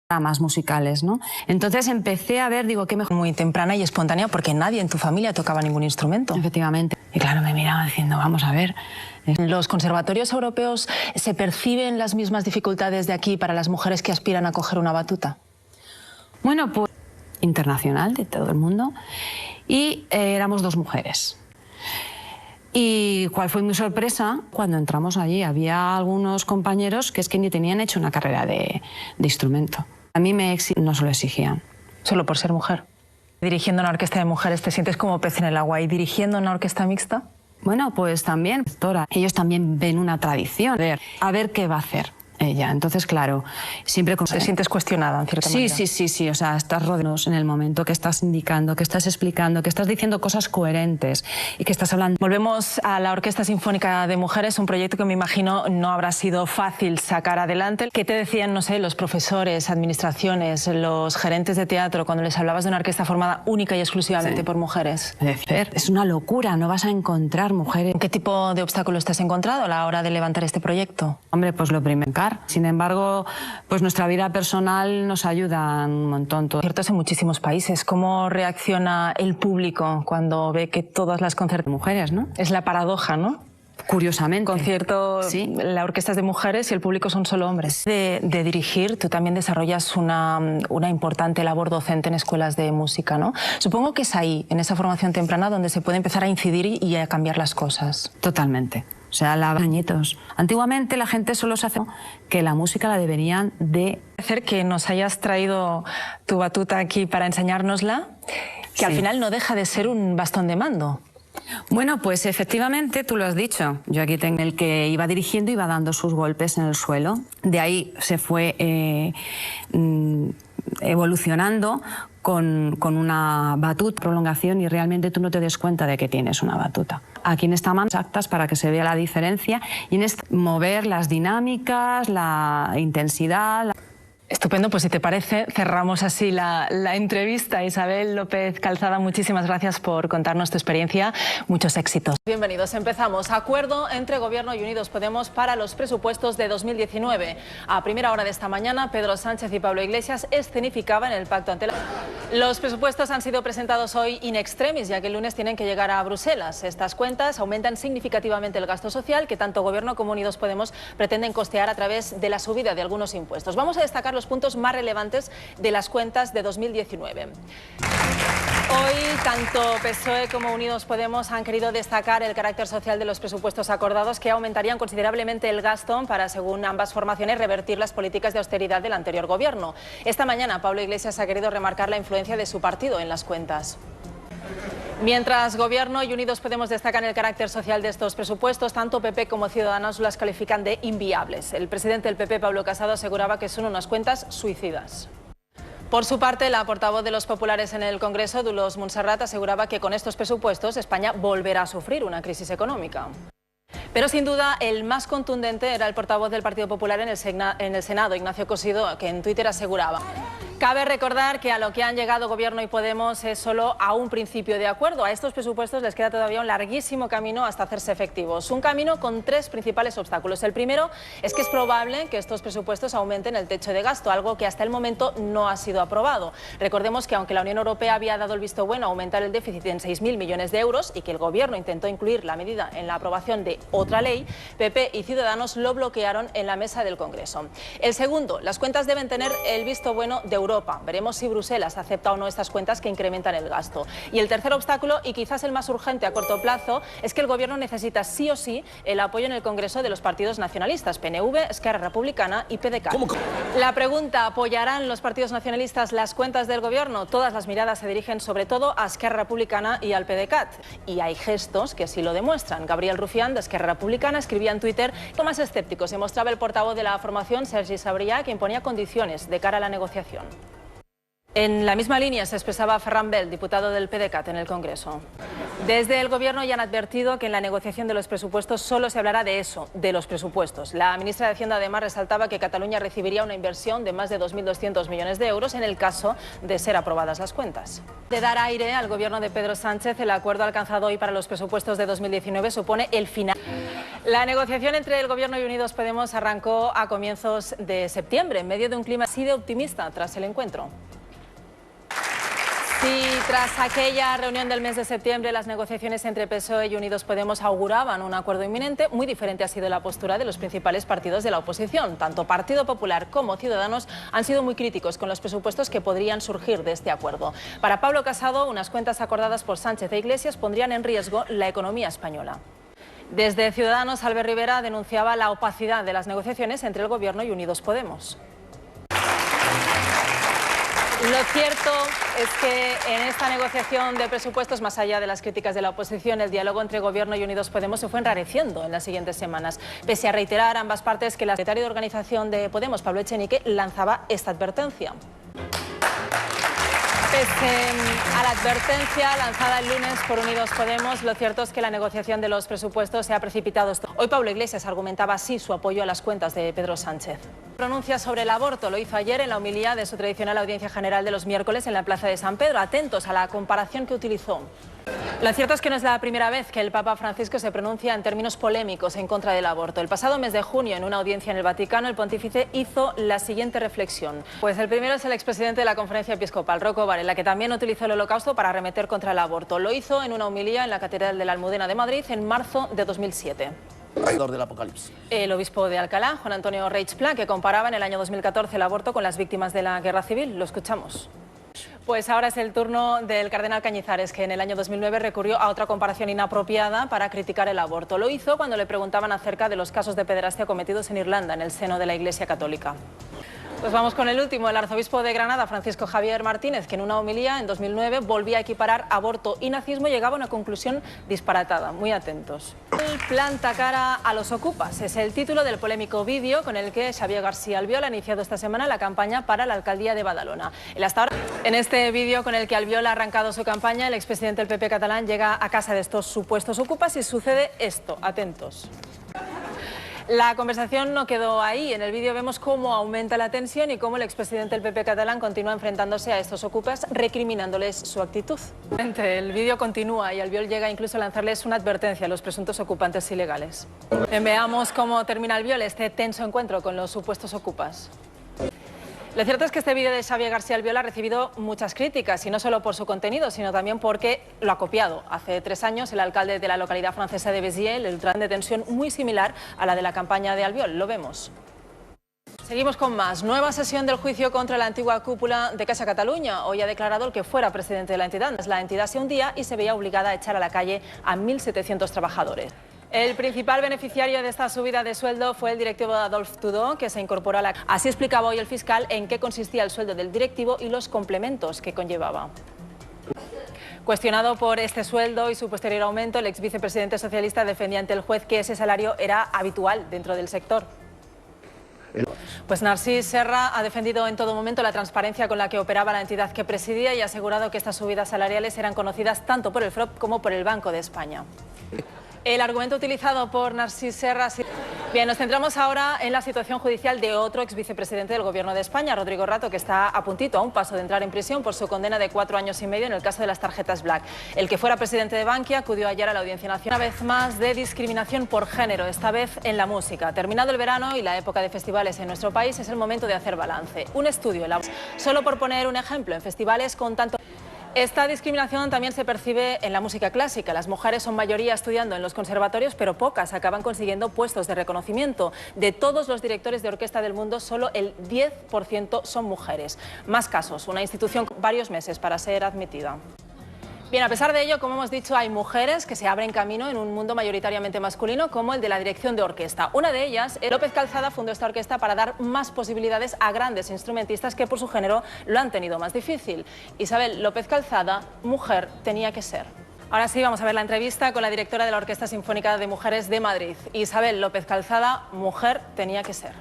Más musicales, ¿no? Entonces empecé a ver, digo, qué mejor. Muy temprana y espontánea porque nadie en tu familia tocaba ningún instrumento. Efectivamente. Y claro, me miraba diciendo, vamos a ver. ¿En los conservatorios europeos se perciben las mismas dificultades de aquí para las mujeres que aspiran a coger una batuta? Bueno, pues internacional de todo el mundo y éramos 2 mujeres. Y cuál fue mi sorpresa, cuando entramos allí había algunos compañeros que es que ni tenían hecho una carrera de instrumento. A mí no se lo exigían. Solo por ser mujer. Dirigiendo una orquesta de mujeres te sientes como pez en el agua. ¿Y dirigiendo una orquesta mixta? Bueno, pues también, doctora, ellos también ven una tradición. A ver qué va a hacer ella. Entonces, claro, siempre... ¿Te sientes cuestionada, en cierta manera? Sí. O sea, estás rodeados en el momento que estás indicando, que estás explicando, que estás diciendo cosas coherentes y que estás hablando... Volvemos a la Orquesta Sinfónica de Mujeres, un proyecto que me imagino no habrá sido fácil sacar adelante. ¿Qué te decían, no sé, los profesores, administraciones, los gerentes de teatro cuando les hablabas de una orquesta formada única y exclusivamente por mujeres? Es una locura, no vas a encontrar mujeres. ¿Qué tipo de obstáculos te has encontrado a la hora de levantar este proyecto? Hombre, pues lo primero... Sin embargo, pues nuestra vida personal nos ayuda un montón. Conciertos en muchísimos países. ¿Cómo reacciona el público cuando ve que todas las conciertos mujeres, ¿no? Es la paradoja, ¿no? Curiosamente. Concierto, sí. La orquesta es de mujeres y el público son solo hombres. De dirigir, tú también desarrollas una importante labor docente en escuelas de música, ¿no? Supongo que es ahí, en esa formación temprana, donde se puede empezar a incidir y a cambiar las cosas. Totalmente. O sea, añitos. Antiguamente la gente solo se hace que la música la deberían de... Hacer que nos hayas traído tu batuta aquí para enseñárnosla, que al final no deja de ser un bastón de mando. Bueno, pues efectivamente, tú lo has dicho. Yo aquí tengo el que iba dirigiendo, iba dando sus golpes en el suelo. De ahí se fue evolucionando con una batuta, prolongación, y realmente tú no te des cuenta de que tienes una batuta. Aquí en esta mano exactas para que se vea la diferencia y en mover las dinámicas, la intensidad. Estupendo, pues si te parece, cerramos así la entrevista. Isabel López Calzada, muchísimas gracias por contarnos tu experiencia. Muchos éxitos. Bienvenidos, empezamos. Acuerdo entre Gobierno y Unidos Podemos para los presupuestos de 2019. A primera hora de esta mañana, Pedro Sánchez y Pablo Iglesias escenificaban el pacto ante la... Los presupuestos han sido presentados hoy in extremis, ya que el lunes tienen que llegar a Bruselas. Estas cuentas aumentan significativamente el gasto social que tanto Gobierno como Unidos Podemos pretenden costear a través de la subida de algunos impuestos. Vamos a destacar los puntos más relevantes de las cuentas de 2019. Hoy, tanto PSOE como Unidos Podemos han querido destacar el carácter social de los presupuestos acordados, que aumentarían considerablemente el gasto para, según ambas formaciones, revertir las políticas de austeridad del anterior gobierno. Esta mañana, Pablo Iglesias ha querido remarcar la influencia de su partido en las cuentas. Mientras Gobierno y Unidos Podemos destacan el carácter social de estos presupuestos, tanto PP como Ciudadanos las califican de inviables. El presidente del PP, Pablo Casado, aseguraba que son unas cuentas suicidas. Por su parte, la portavoz de los populares en el Congreso, Dolors Montserrat, aseguraba que con estos presupuestos España volverá a sufrir una crisis económica. Pero sin duda el más contundente era el portavoz del Partido Popular en el Senado, Ignacio Cosidó, que en Twitter aseguraba: cabe recordar que a lo que han llegado Gobierno y Podemos es solo a un principio de acuerdo. A estos presupuestos les queda todavía un larguísimo camino hasta hacerse efectivos. Un camino con 3 principales obstáculos. El primero es que es probable que estos presupuestos aumenten el techo de gasto, algo que hasta el momento no ha sido aprobado. Recordemos que aunque la Unión Europea había dado el visto bueno a aumentar el déficit en 6.000 millones de euros y que el Gobierno intentó incluir la medida en la aprobación de otra ley, PP y Ciudadanos lo bloquearon en la mesa del Congreso. El segundo, las cuentas deben tener el visto bueno de Europa. Veremos si Bruselas acepta o no estas cuentas que incrementan el gasto. Y el tercer obstáculo, y quizás el más urgente a corto plazo, es que el Gobierno necesita sí o sí el apoyo en el Congreso de los partidos nacionalistas, PNV, Esquerra Republicana y PDeCAT. La pregunta: ¿apoyarán los partidos nacionalistas las cuentas del Gobierno? Todas las miradas se dirigen sobre todo a Esquerra Republicana y al PDeCAT. Y hay gestos que sí lo demuestran. Gabriel Rufián, de Esquerra Republicana, escribía en Twitter: lo más escéptico se mostraba el portavoz de la formación, Sergi Sabrià, que imponía condiciones de cara a la negociación. En la misma línea se expresaba Ferran Bel, diputado del PDeCAT en el Congreso. Desde el Gobierno ya han advertido que en la negociación de los presupuestos solo se hablará de eso, de los presupuestos. La ministra de Hacienda además resaltaba que Cataluña recibiría una inversión de más de 2.200 millones de euros en el caso de ser aprobadas las cuentas. De dar aire al Gobierno de Pedro Sánchez, el acuerdo alcanzado hoy para los presupuestos de 2019 supone el final. La negociación entre el Gobierno y Unidos Podemos arrancó a comienzos de septiembre, en medio de un clima así de optimista tras el encuentro. Si tras aquella reunión del mes de septiembre las negociaciones entre PSOE y Unidos Podemos auguraban un acuerdo inminente, muy diferente ha sido la postura de los principales partidos de la oposición. Tanto Partido Popular como Ciudadanos han sido muy críticos con los presupuestos que podrían surgir de este acuerdo. Para Pablo Casado, unas cuentas acordadas por Sánchez e Iglesias pondrían en riesgo la economía española. Desde Ciudadanos, Albert Rivera denunciaba la opacidad de las negociaciones entre el Gobierno y Unidos Podemos. Lo cierto es que en esta negociación de presupuestos, más allá de las críticas de la oposición, el diálogo entre Gobierno y Unidos Podemos se fue enrareciendo en las siguientes semanas, pese a reiterar ambas partes que la secretaria de Organización de Podemos, Pablo Echenique, lanzaba esta advertencia. Pese a la advertencia lanzada el lunes por Unidos Podemos, lo cierto es que la negociación de los presupuestos se ha precipitado. Hoy Pablo Iglesias argumentaba así su apoyo a las cuentas de Pedro Sánchez. Pronuncia sobre el aborto lo hizo ayer en la homilía de su tradicional audiencia general de los miércoles en la Plaza de San Pedro. Atentos a la comparación que utilizó. Lo cierto es que no es la primera vez que el Papa Francisco se pronuncia en términos polémicos en contra del aborto. El pasado mes de junio, en una audiencia en el Vaticano, el pontífice hizo la siguiente reflexión. Pues el primero es el expresidente de la Conferencia Episcopal, Rocco Varela, que también utilizó el Holocausto para arremeter contra el aborto. Lo hizo en una homilía en la Catedral de la Almudena de Madrid en marzo de 2007. Del Apocalipsis. El obispo de Alcalá, Juan Antonio Reig Pla, que comparaba en el año 2014 el aborto con las víctimas de la guerra civil. Lo escuchamos. Pues ahora es el turno del cardenal Cañizares, que en el año 2009 recurrió a otra comparación inapropiada para criticar el aborto. Lo hizo cuando le preguntaban acerca de los casos de pederastia cometidos en Irlanda, en el seno de la Iglesia Católica. Pues vamos con el último, el arzobispo de Granada, Francisco Javier Martínez, que en una homilía en 2009 volvía a equiparar aborto y nazismo y llegaba a una conclusión disparatada. Muy atentos. El planta cara a los ocupas es el título del polémico vídeo con el que Xavier García Albiol ha iniciado esta semana la campaña para la alcaldía de Badalona. En este vídeo con el que Albiol ha arrancado su campaña, el expresidente del PP catalán llega a casa de estos supuestos ocupas y sucede esto. Atentos. La conversación no quedó ahí. En el vídeo vemos cómo aumenta la tensión y cómo el expresidente del PP catalán continúa enfrentándose a estos ocupas, recriminándoles su actitud. El vídeo continúa y Albiol llega incluso a lanzarles una advertencia a los presuntos ocupantes ilegales. Veamos cómo termina Albiol este tenso encuentro con los supuestos ocupas. Lo cierto es que este vídeo de Xavier García Albiol ha recibido muchas críticas, y no solo por su contenido, sino también porque lo ha copiado. Hace 3 años, el alcalde de la localidad francesa de Béziers le ultrajan de tensión muy similar a la de la campaña de Albiol. Lo vemos. Seguimos con más. Nueva sesión del juicio contra la antigua cúpula de Caixa Catalunya. Hoy ha declarado el que fuera presidente de la entidad. La entidad se hundía y se veía obligada a echar a la calle a 1.700 trabajadores. El principal beneficiario de esta subida de sueldo fue el directivo Adolphe Tudó, que se incorporó a la... Así explicaba hoy el fiscal en qué consistía el sueldo del directivo y los complementos que conllevaba. Cuestionado por este sueldo y su posterior aumento, el ex vicepresidente socialista defendía ante el juez que ese salario era habitual dentro del sector. Pues Narcís Serra ha defendido en todo momento la transparencia con la que operaba la entidad que presidía y ha asegurado que estas subidas salariales eran conocidas tanto por el FROP como por el Banco de España. El argumento utilizado por Narcís Serra... Bien, nos centramos ahora en la situación judicial de otro ex vicepresidente del Gobierno de España, Rodrigo Rato, que está a puntito, a un paso de entrar en prisión por su condena de 4 años y medio en el caso de las tarjetas Black. El que fuera presidente de Bankia acudió ayer a la Audiencia Nacional, una vez más de discriminación por género, esta vez en la música. Terminado el verano y la época de festivales en nuestro país, es el momento de hacer balance. Un estudio solo por poner un ejemplo, en festivales con tanto... Esta discriminación también se percibe en la música clásica. Las mujeres son mayoría estudiando en los conservatorios, pero pocas acaban consiguiendo puestos de reconocimiento. De todos los directores de orquesta del mundo, solo el 10% son mujeres. Más casos, una institución con varios meses para ser admitida. Bien, a pesar de ello, como hemos dicho, hay mujeres que se abren camino en un mundo mayoritariamente masculino, como el de la dirección de orquesta. Una de ellas, López Calzada, fundó esta orquesta para dar más posibilidades a grandes instrumentistas que por su género lo han tenido más difícil. Isabel López Calzada, mujer tenía que ser. Ahora sí, vamos a ver la entrevista con la directora de la Orquesta Sinfónica de Mujeres de Madrid. Isabel López Calzada, mujer tenía que ser.